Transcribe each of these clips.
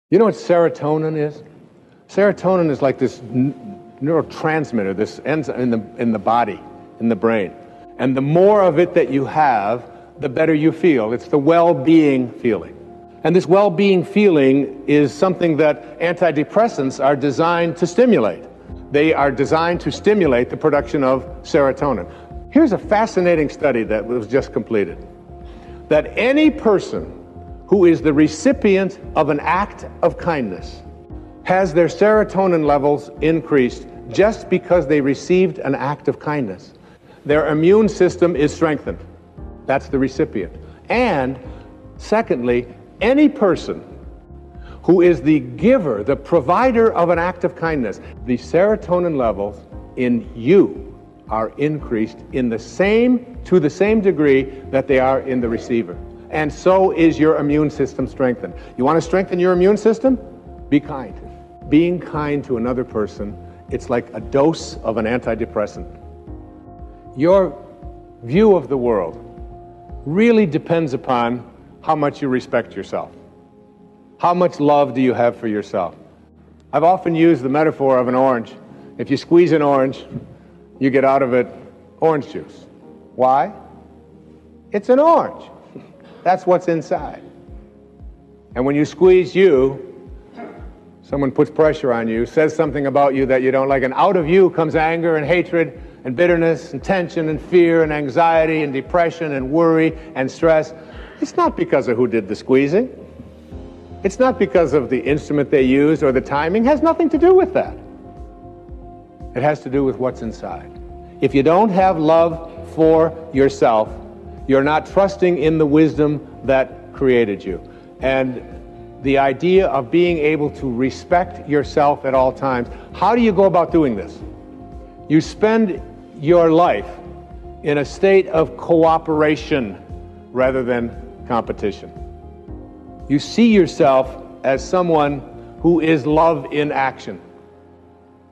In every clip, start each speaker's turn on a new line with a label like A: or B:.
A: You know what serotonin is? Serotonin is like this neurotransmitter, this enzyme in the body, in the brain. And the more of it that you have, the better you feel. It's the well-being feeling. And this well-being feeling is something that antidepressants are designed to stimulate. They are designed to stimulate the production of serotonin. Here's a fascinating study that was just completed. That any person who is the recipient of an act of kindness has their serotonin levels increased just because they received an act of kindness. Their immune system is strengthened. That's the recipient. And secondly, any person who is the giver, the provider of an act of kindness, the serotonin levels in you are increased to the same degree that they are in the receiver. And so is your immune system strengthened. You want to strengthen your immune system? Be kind. Being kind to another person, it's like a dose of an antidepressant. Your view of the world really depends upon how much you respect yourself. How much love do you have for yourself? I've often used the metaphor of an orange. If you squeeze an orange, you get out of it orange juice. Why? It's an orange. That's what's inside. And when you squeeze you, someone puts pressure on you, says something about you that you don't like, and out of you comes anger and hatred and bitterness and tension and fear and anxiety and depression and worry and stress. It's not because of who did the squeezing. It's not because of the instrument they used or the timing. It has nothing to do with that. It has to do with what's inside. If you don't have love for yourself, you're not trusting in the wisdom that created you. And the idea of being able to respect yourself at all times, how do you go about doing this? You spend your life in a state of cooperation rather than competition. You see yourself as someone who is love in action.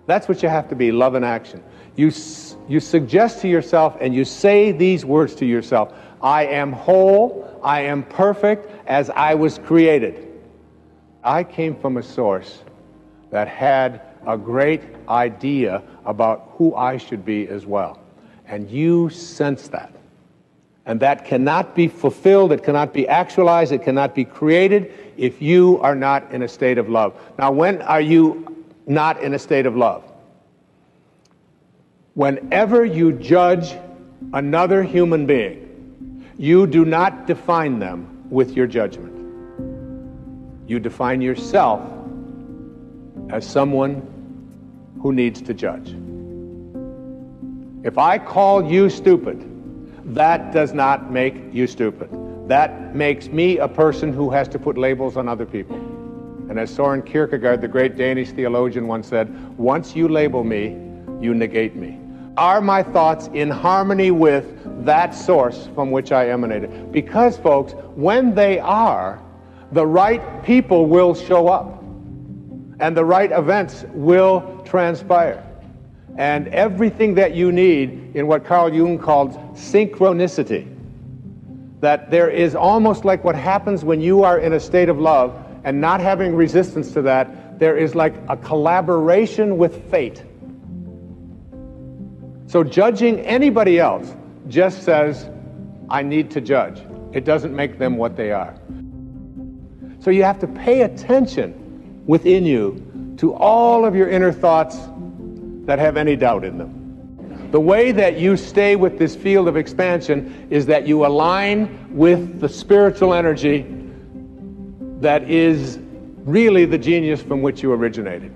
A: That's what you have to be, love in action. You suggest to yourself and you say these words to yourself: I am whole, I am perfect as I was created. I came from a source that had a great idea about who I should be as well. And you sense that. And that cannot be fulfilled, it cannot be actualized, it cannot be created if you are not in a state of love. Now, when are you not in a state of love? Whenever you judge another human being, you do not define them with your judgment. You define yourself as someone who needs to judge. If I call you stupid, that does not make you stupid. That makes me a person who has to put labels on other people. And as Soren Kierkegaard, the great Danish theologian, once said, once you label me, you negate me. Are my thoughts in harmony with that source from which I emanated? Because, folks, when they are, the right people will show up. And the right events will transpire. And everything that you need in what Carl Jung called synchronicity, that there is almost like what happens when you are in a state of love and not having resistance to that, there is like a collaboration with fate. So judging anybody else just says, I need to judge. It doesn't make them what they are. So you have to pay attention within you to all of your inner thoughts that have any doubt in them. The way that you stay with this field of expansion is that you align with the spiritual energy that is really the genius from which you originated.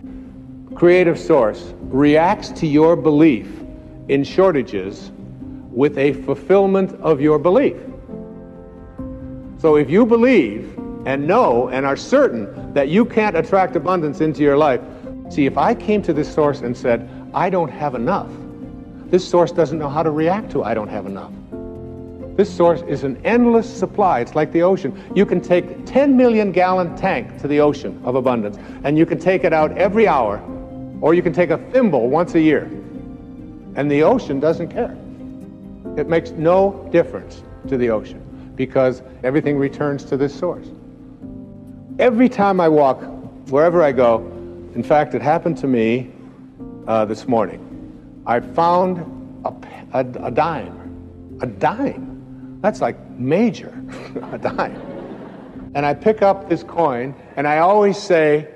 A: Creative source reacts to your belief in shortages with a fulfillment of your belief. So if you believe and know and are certain that you can't attract abundance into your life, see, if I came to this source and said, I don't have enough, this source doesn't know how to react to I don't have enough. This source is an endless supply. It's like the ocean. You can take a 10 million gallon tank to the ocean of abundance, and you can take it out every hour, or you can take a thimble once a year, and the ocean doesn't care. It makes no difference to the ocean because everything returns to this source. Every time I walk wherever I go. In fact, it happened to me this morning. I found a dime. A dime? That's like major, a dime. And I pick up this coin, and I always say,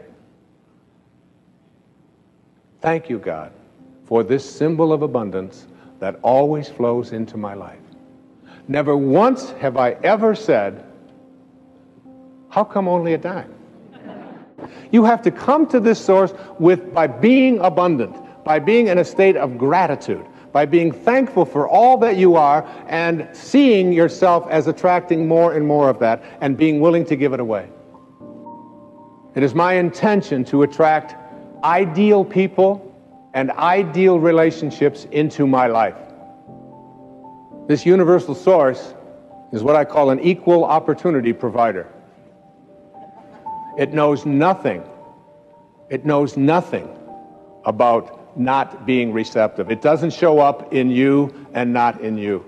A: thank you, God, for this symbol of abundance that always flows into my life. Never once have I ever said, how come only a dime? You have to come to this source by being abundant, by being in a state of gratitude, by being thankful for all that you are and seeing yourself as attracting more and more of that and being willing to give it away. It is my intention to attract ideal people and ideal relationships into my life. This universal source is what I call an equal opportunity provider. It knows nothing. It knows nothing about not being receptive. It doesn't show up in you and not in you.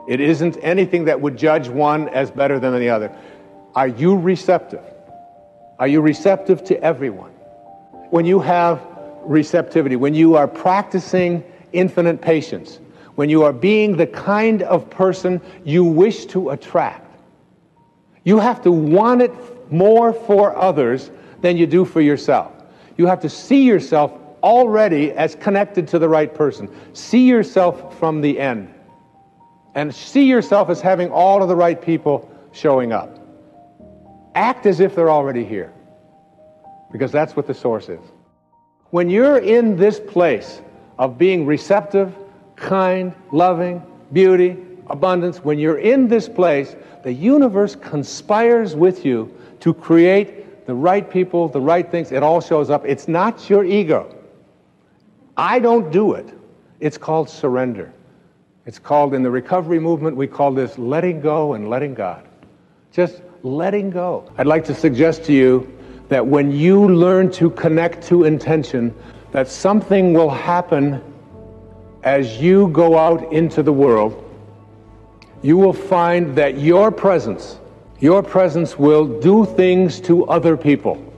A: It isn't anything that would judge one as better than the other. Are you receptive? Are you receptive to everyone? When you have receptivity, when you are practicing infinite patience, when you are being the kind of person you wish to attract, you have to want it more for others than you do for yourself. You have to see yourself already as connected to the right person. See yourself from the end. And see yourself as having all of the right people showing up. Act as if they're already here. Because that's what the source is. When you're in this place of being receptive, kind, loving, beauty, abundance, when you're in this place, the universe conspires with you to create the right people, the right things. It all shows up. It's not your ego. I don't do it. It's called surrender. It's called, in the recovery movement, we call this letting go and letting God. Just letting go. I'd like to suggest to you that when you learn to connect to intention, that something will happen as you go out into the world. You will find that your presence will do things to other people,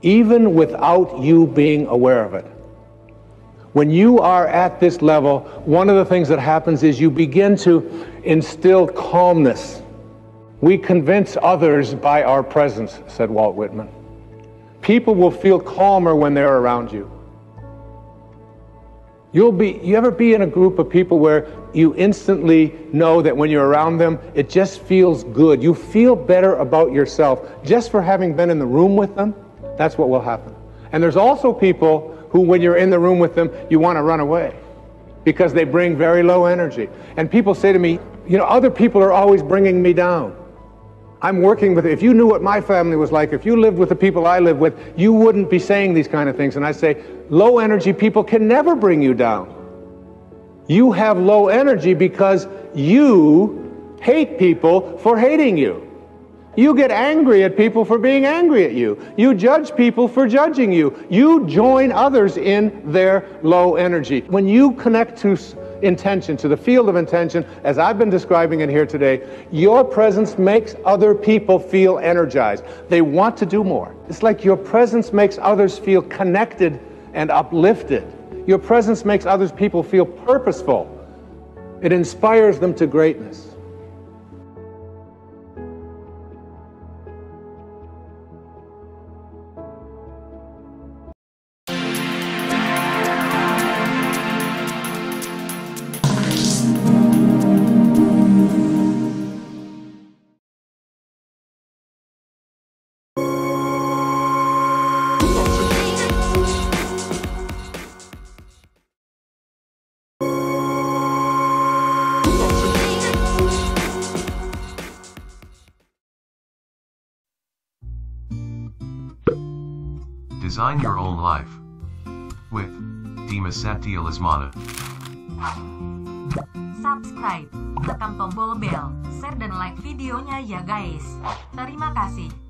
A: even without you being aware of it. When you are at this level, one of the things that happens is you begin to instill calmness. We convince others by our presence, said Walt Whitman. People will feel calmer when they're around you. You ever be in a group of people where you instantly know that when you're around them, it just feels good. You feel better about yourself just for having been in the room with them? That's what will happen. And there's also people who, when you're in the room with them, you want to run away because they bring very low energy. And people say to me, you know, other people are always bringing me down. I'm working with, if you knew what my family was like, if you lived with the people I live with, you wouldn't be saying these kind of things. And I say, low energy people can never bring you down. You have low energy because you hate people for hating you. You get angry at people for being angry at you. You judge people for judging you. You join others in their low energy. When you connect to intention, to the field of intention, as I've been describing it here today, your presence makes other people feel energized. They want to do more. It's like your presence makes others feel connected and uplifted. Your presence makes others people feel purposeful. It inspires them to greatness.
B: Design your own life with Dimas Satya Lesmana.
C: Subscribe, tekan tombol bel, share dan like videonya ya guys. Terima kasih.